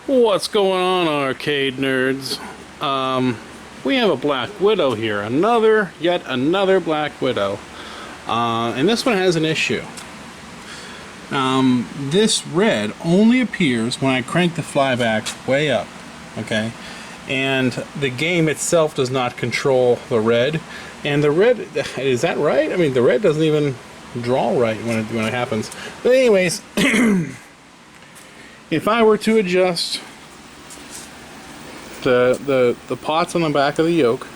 What's going on, arcade nerds? We have a Black Widow here. Yet another Black Widow. And this one has an issue. This red only appears when I crank the flyback way up. Okay? And the game itself does not control the red. And the red, is that right? I mean, the red doesn't even draw right when it happens. But anyways, if I were to adjust the pots on the back of the yoke,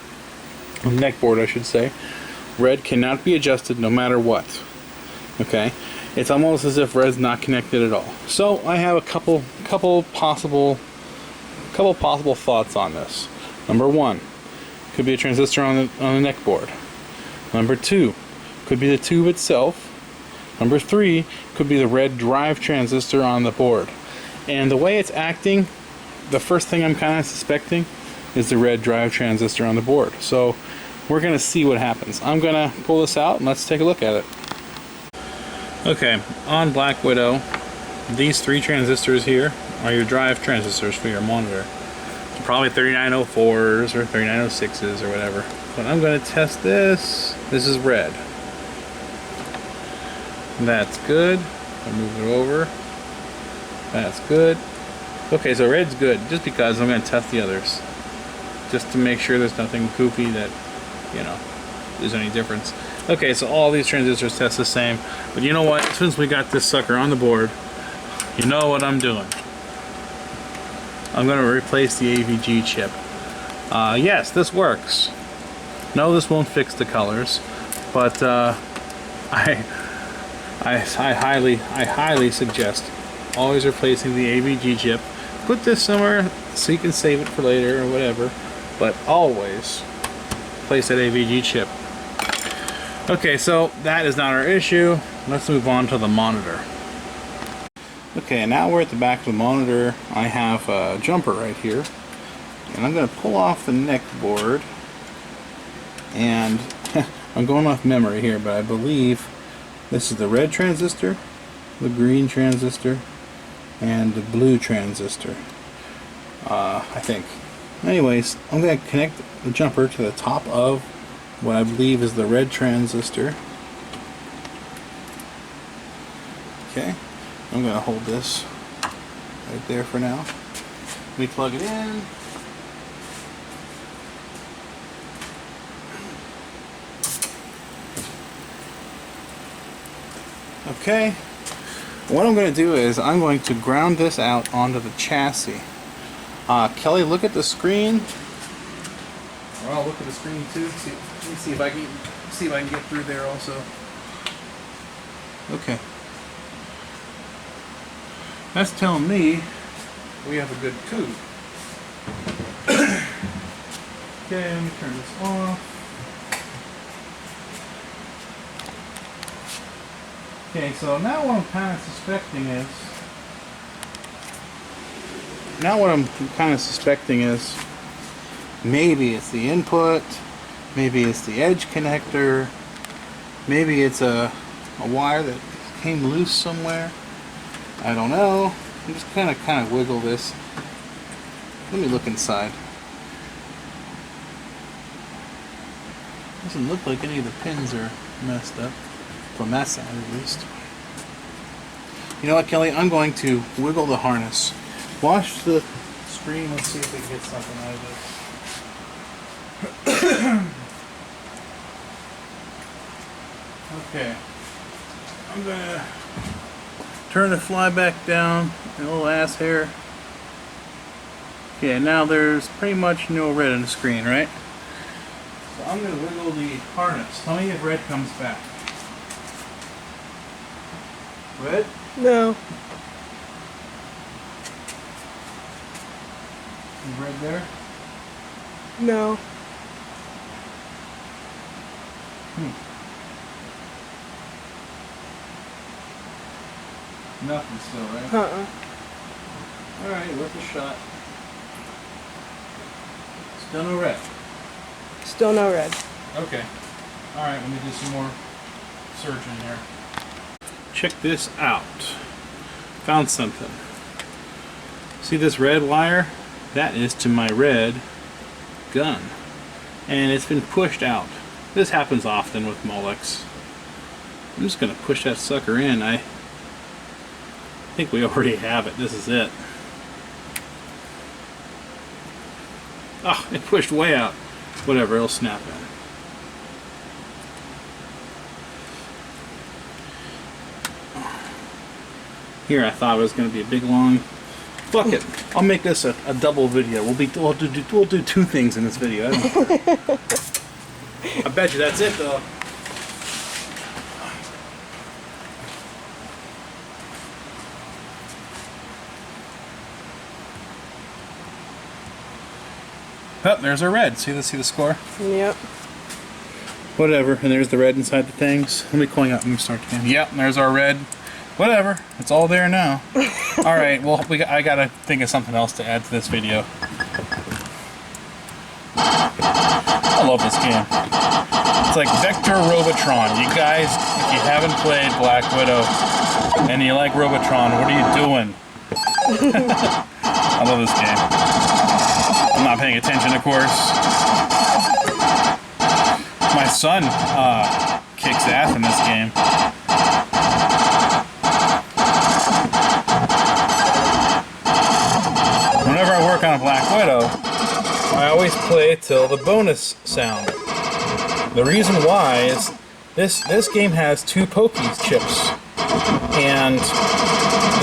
the neck board I should say, red cannot be adjusted no matter what. Okay? It's almost as if red's not connected at all. So I have a couple possible thoughts on this. Number one, could be a transistor on the neck board. Number two, could be the tube itself. Number three, could be the red drive transistor on the board. And the way it's acting, the first thing I'm kind of suspecting is the red drive transistor on the board. So we're going to see what happens. I'm going to pull this out and let's take a look at it. Okay, on Black Widow, these three transistors here are your drive transistors for your monitor. They're probably 3904s or 3906s or whatever. But I'm going to test this. This is red. That's good. I'll move it over. That's good. Okay, so red's good, just because I'm going to test the others. Just to make sure there's nothing goofy that, there's any difference. Okay, so all these transistors test the same. But you know what? Since we got this sucker on the board, you know what I'm doing. I'm going to replace the AVG chip. Yes, this works. No, this won't fix the colors. But I highly suggest always replacing the AVG chip. Put this somewhere so you can save it for later or whatever, but always place that AVG chip. Okay, so that is not our issue. Let's move on to the monitor. Okay, now we're at the back of the monitor. I have a jumper right here, and I'm going to pull off the neck board, and I'm going off memory here, but I believe this is the red transistor, the green transistor, and the blue transistor, I think. Anyways, I'm going to connect the jumper to the top of what I believe is the red transistor. Okay, I'm going to hold this right there for now. Let me plug it in. Okay, what I'm going to do is I'm going to ground this out onto the chassis. Kelly, look at the screen. Or I'll look at the screen too. Let me see if I can get through there also. Okay. That's telling me we have a good tube. Okay, let me turn this off. Okay, so now what I'm kind of suspecting is maybe it's the input, maybe it's the edge connector, maybe it's a wire that came loose somewhere. I don't know. I'm just kind of wiggle this. Let me look inside. Doesn't look like any of the pins are messed up. From that side at least. You know what, Kelly? I'm going to wiggle the harness. Watch the screen. Let's see if we can get something out of this. Okay. I'm going to turn the fly back down. A little ass hair. Okay, now there's pretty much no red on the screen, right? So I'm going to wiggle the harness. Tell me if red comes back. Red? No. Is red there? No. Nothing still, right? Alright, worth a shot. Still no red. Still no red. Okay. Alright, let me do some more searching here. Check this out. Found something. See this red wire? That is to my red gun. And it's been pushed out. This happens often with Molex. I'm just going to push that sucker in. I think we already have it. This is it. Oh, it pushed way out. Whatever, it'll snap in. Here I thought it was going to be a big long... Fuck it. I'll make this a double video. We'll do two things in this video. I don't care. I bet you that's it though. Oh, there's our red. See the score? Yep. Whatever. And there's the red inside the things. Let me coin up. Let me start again. Yep, there's our red. Whatever. It's all there now. All right. Well, I gotta think of something else to add to this video. I love this game. It's like Vector Robotron. You guys, if you haven't played Black Widow and you like Robotron, what are you doing? I love this game. I'm not paying attention, of course. My son kicks ass in this game. Whenever I work on a Black Widow, I always play till the bonus sound. The reason why is this game has 2 Pokey chips, and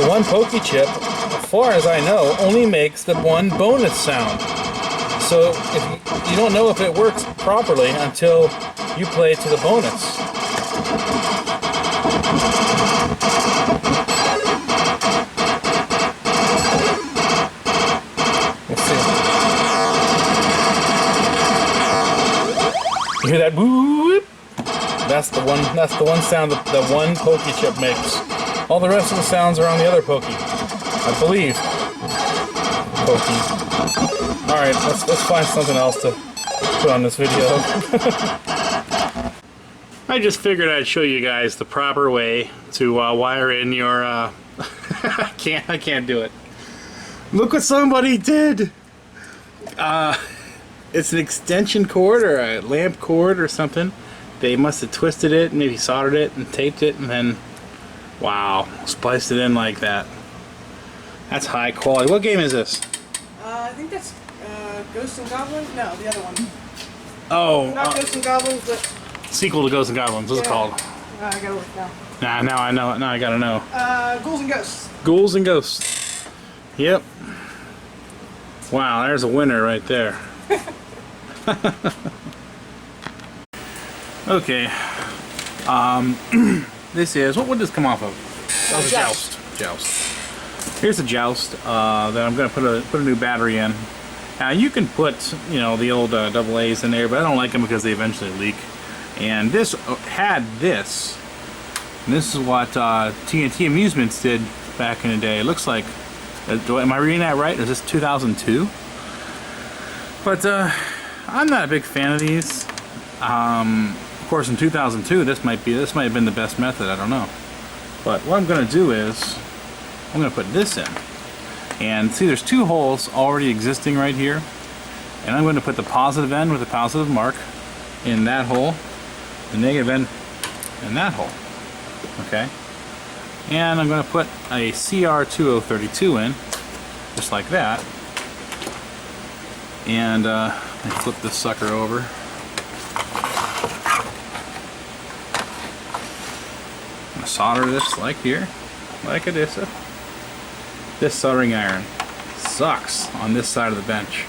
the one Pokey chip, as far as I know, only makes the one bonus sound. So if you don't know if it works properly until you play to the bonus. Let's see. You hear that whoop? That's the one sound that the one Pokey chip makes. All the rest of the sounds are on the other Pokey, I believe. Pokey. All right, let's find something else to put on this video. I just figured I'd show you guys the proper way to wire in your. I can't do it. Look what somebody did. It's an extension cord or a lamp cord or something. They must have twisted it, maybe soldered it and taped it, and then, wow, spliced it in like that. That's high quality. What game is this? I think that's Ghosts and Goblins? No, the other one. Oh. Not Ghosts and Goblins, but... Sequel to Ghosts and Goblins. What's it called? I gotta look now. Nah, now I know it. Now I gotta know. Ghouls and Ghosts. Ghouls and Ghosts. Yep. Wow, there's a winner right there. Okay. This is... What would this come off of? That was a joust. Joust. Here's a joust that I'm going to put a new battery in. Now you can put, you know, the old double A's in there, but I don't like them because they eventually leak. And this had this. And this is what TNT Amusements did back in the day. It looks like, am I reading that right? Is this 2002? But I'm not a big fan of these. Of course, in 2002, this might have been the best method. I don't know. But what I'm going to do is I'm going to put this in. And see, there's 2 holes already existing right here. And I'm going to put the positive end with a positive mark in that hole, the negative end in that hole. Okay? And I'm going to put a CR2032 in, just like that. And I flip this sucker over. I'm going to solder this like here, like it is. This soldering iron sucks on this side of the bench.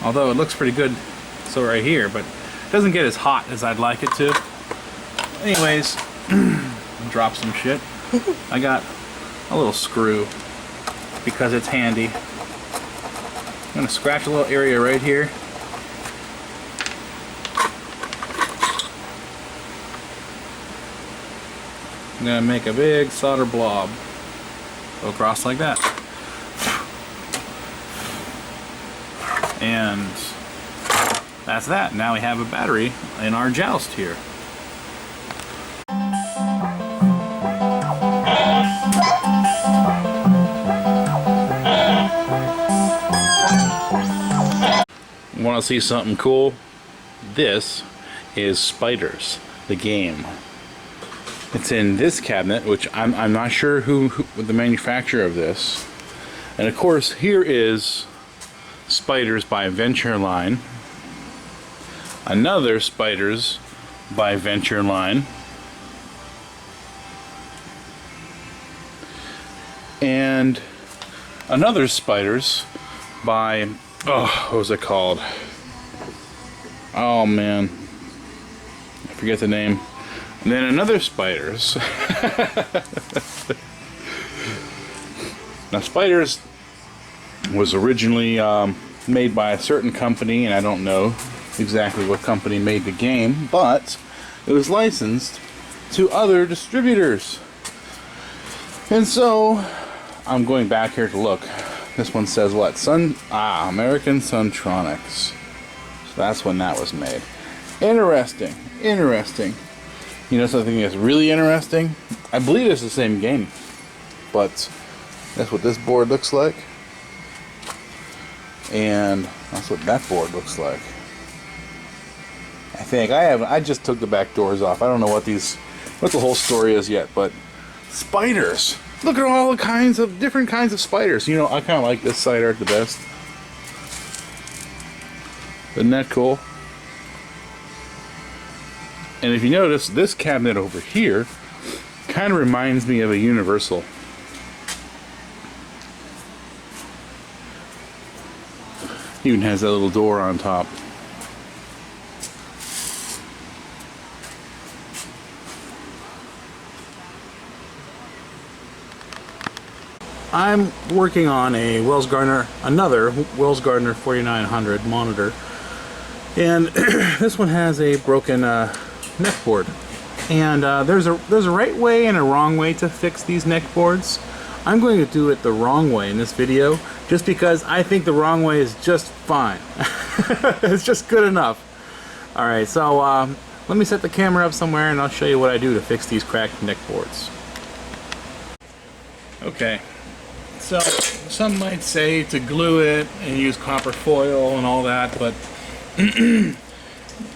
Although it looks pretty good so right here, but it doesn't get as hot as I'd like it to. Anyways, drop some shit. I got a little screw because it's handy. I'm gonna scratch a little area right here. I'm gonna make a big solder blob. Go across like that. And that's that. Now we have a battery in our joust here. Want to see something cool? This is Spiders, the game. It's in this cabinet, which I'm not sure who the manufacturer of this. And of course, here is Spiders by Ventureline. Another Spiders by Ventureline. And another Spiders by, oh, what was it called? Oh man, I forget the name. And then another Spiders. Now Spiders was originally made by a certain company, and I don't know exactly what company made the game, but it was licensed to other distributors. And so I'm going back here to look. This one says what? American Suntronics. So that's when that was made. Interesting. Interesting. You know something that's really interesting? I believe it's the same game, but that's what this board looks like, and that's what that board looks like. I think I just took the back doors off. I don't know what the whole story is yet, but spiders. Look at all the different kinds of spiders. You know, I kind of like this side art the best. Isn't that cool? And if you notice, this cabinet over here kind of reminds me of a Universal. Even has that little door on top. I'm working on a another Wells Gardner 4900 monitor, and this one has a broken neck board. And there's a right way and a wrong way to fix these neck boards. I'm going to do it the wrong way in this video, just because I think the wrong way is just fine. It's just good enough. Alright, so let me set the camera up somewhere and I'll show you what I do to fix these cracked neck boards. Okay, so some might say to glue it and use copper foil and all that, but the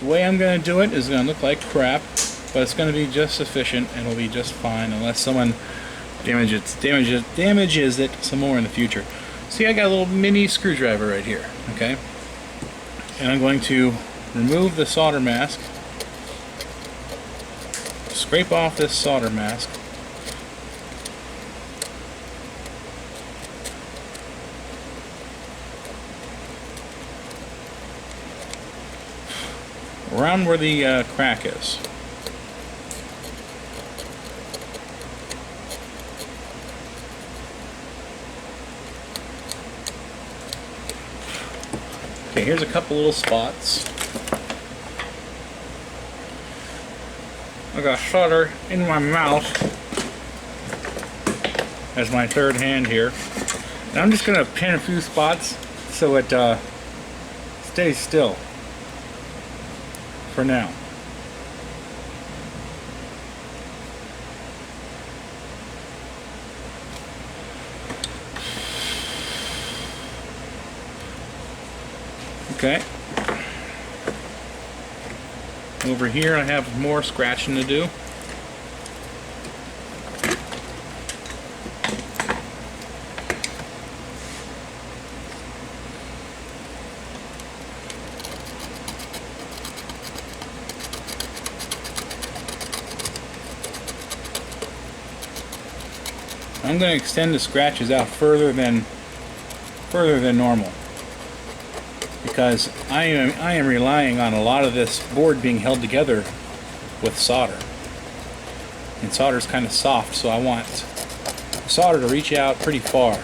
way I'm going to do it is going to look like crap, but it's going to be just sufficient and it'll be just fine unless someone damages it some more in the future. See, I got a little mini screwdriver right here, okay? And I'm going to remove the solder mask, scrape off this solder mask, around where the crack is. Okay, here's a couple little spots. I got solder in my mouth as my third hand here. And I'm just going to pin a few spots so it stays still for now. Okay. Over here I have more scratching to do. I'm going to extend the scratches out further than normal, because I am relying on a lot of this board being held together with solder. And solder is kind of soft, so I want solder to reach out pretty far.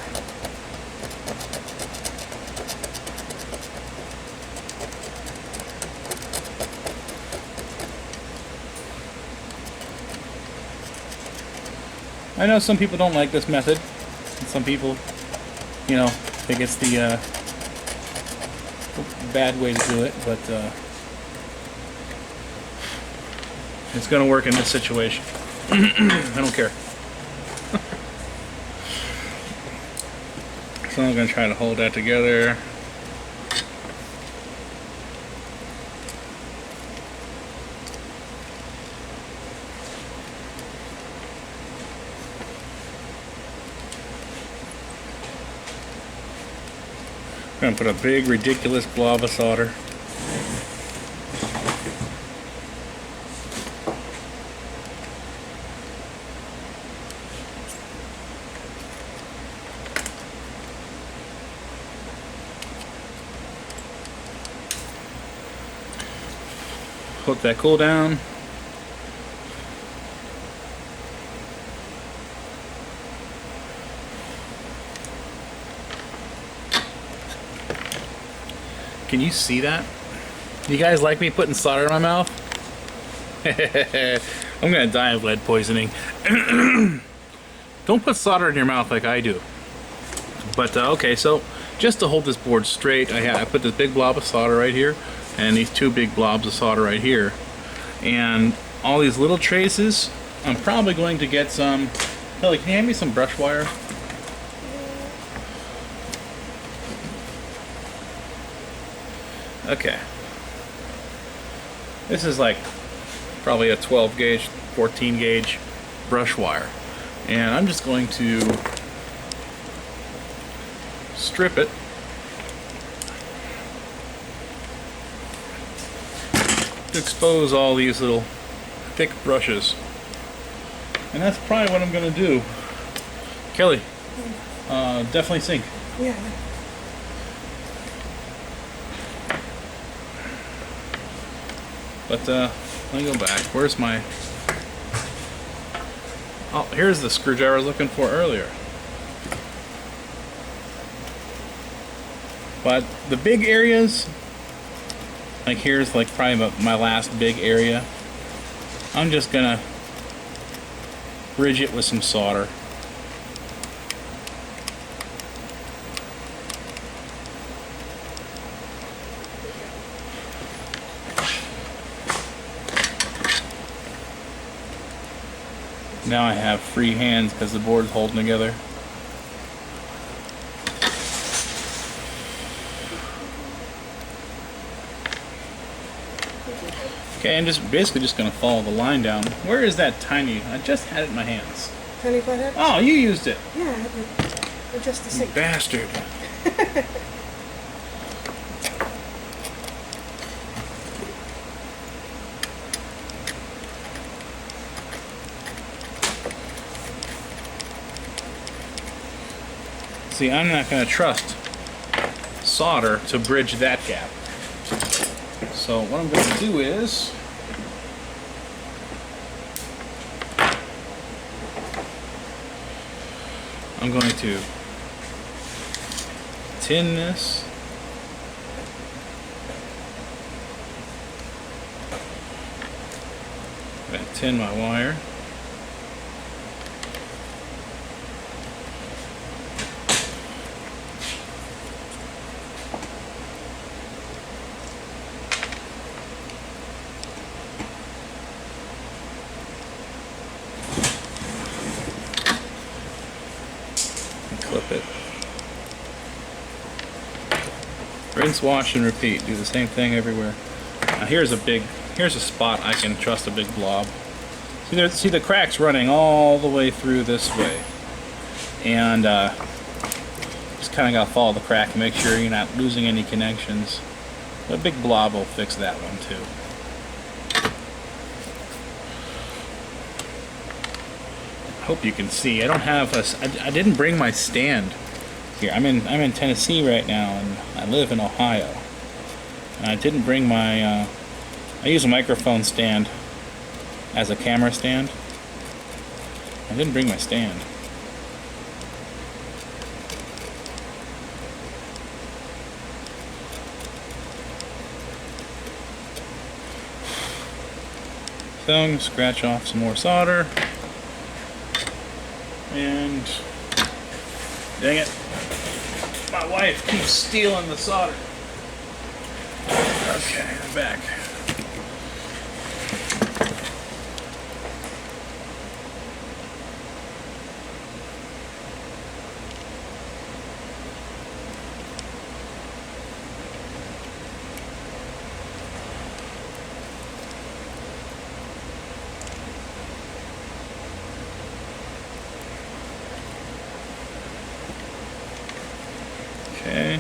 I know some people don't like this method, and some people, you know, think it's the bad way to do it, but it's going to work in this situation. I don't care. So I'm going to try to hold that together. gonna put a big ridiculous blob of solder. Let that cool down. Can you see that? You guys like me putting solder in my mouth? I'm gonna die of lead poisoning. Don't put solder in your mouth like I do. But okay, so just to hold this board straight, I put this big blob of solder right here, and these two big blobs of solder right here, and all these little traces. I'm probably going to get some. Kelly, can you hand me some brush wire? Okay. This is like probably a 12 gauge, 14 gauge brush wire. And I'm just going to strip it. To expose all these little thick brushes. And that's probably what I'm going to do. Kelly, definitely sink. Yeah. But let me go back. Where's my... Oh, here's the screwdriver I was looking for earlier. But the big areas, like here's like probably my last big area. I'm just gonna bridge it with some solder. Now I have free hands because the board's holding together. Okay, I'm just basically just gonna follow the line down. Where is that tiny? I just had it in my hands. Tiny flathead? Oh, you used it. Yeah, I had to adjust the sink. Bastard. See, I'm not going to trust solder to bridge that gap. So what I'm going to do is I'm going to tin this. I'm going to tin my wire. Clip it. Rinse, wash, and repeat. Do the same thing everywhere. Now here's a spot I can trust a big blob. See the cracks running all the way through this way. And just kind of got to follow the crack and make sure you're not losing any connections. But a big blob will fix that one too. Hope you can see. I don't have I didn't bring my stand here. I'm in Tennessee right now, and I live in Ohio. And I didn't bring my. I use a microphone stand as a camera stand. I didn't bring my stand. So I'm gonna scratch off some more solder. And dang it, my wife keeps stealing the solder. Okay, I'm back. Okay.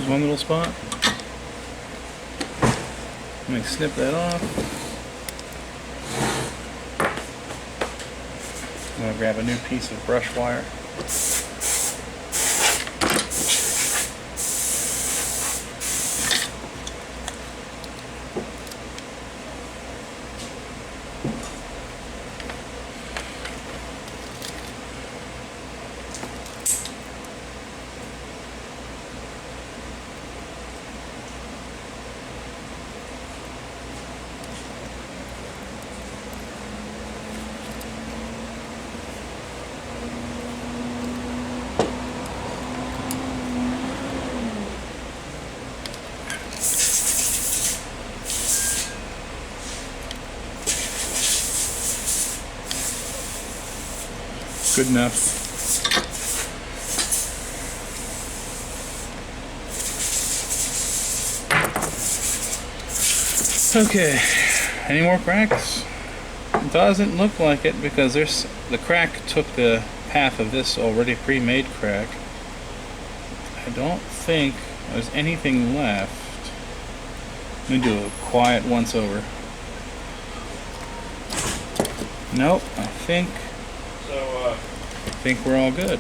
There's one little spot. Let me snip that off. I'm going to grab a new piece of brush wire. Good enough. Okay, any more cracks? It doesn't look like it because the crack took the path of this already pre-made crack. I don't think there's anything left. Let me do a quiet once over. Nope, I think we're all good.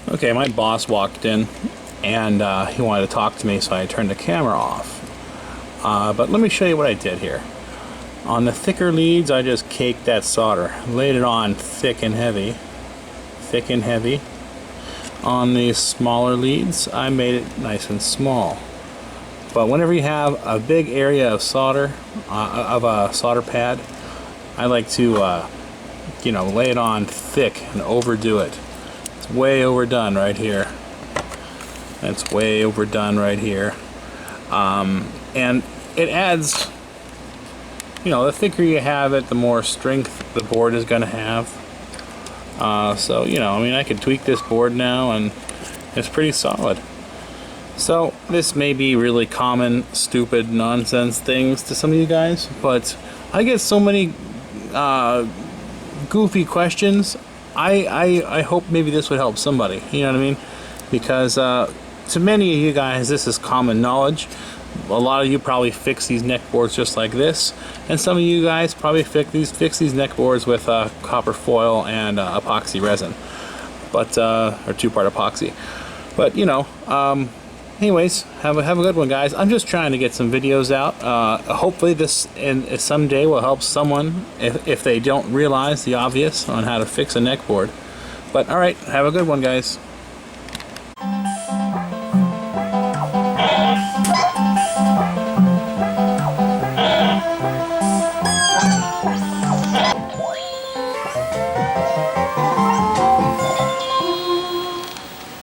Okay, my boss walked in and he wanted to talk to me, so I turned the camera off. But let me show you what I did here. On the thicker leads, I just caked that solder, laid it on thick and heavy. On the smaller leads, I made it nice and small. But whenever you have a big area of solder, of a solder pad, I like to lay it on thick and overdo it. It's way overdone right here. It's way overdone right here. And it adds, the thicker you have it, the more strength the board is going to have. So, I could tweak this board now and it's pretty solid. So, this may be really common, stupid, nonsense things to some of you guys, but I get so many goofy questions. I hope maybe this would help somebody, you know what I mean? Because to many of you guys, this is common knowledge. A lot of you probably fix these neck boards just like this, and some of you guys probably fix these neck boards with copper foil and epoxy resin, but or two-part epoxy. But anyways, have a good one, guys. I'm just trying to get some videos out. Hopefully this someday will help someone if they don't realize the obvious on how to fix a neck board. But all right, have a good one, guys.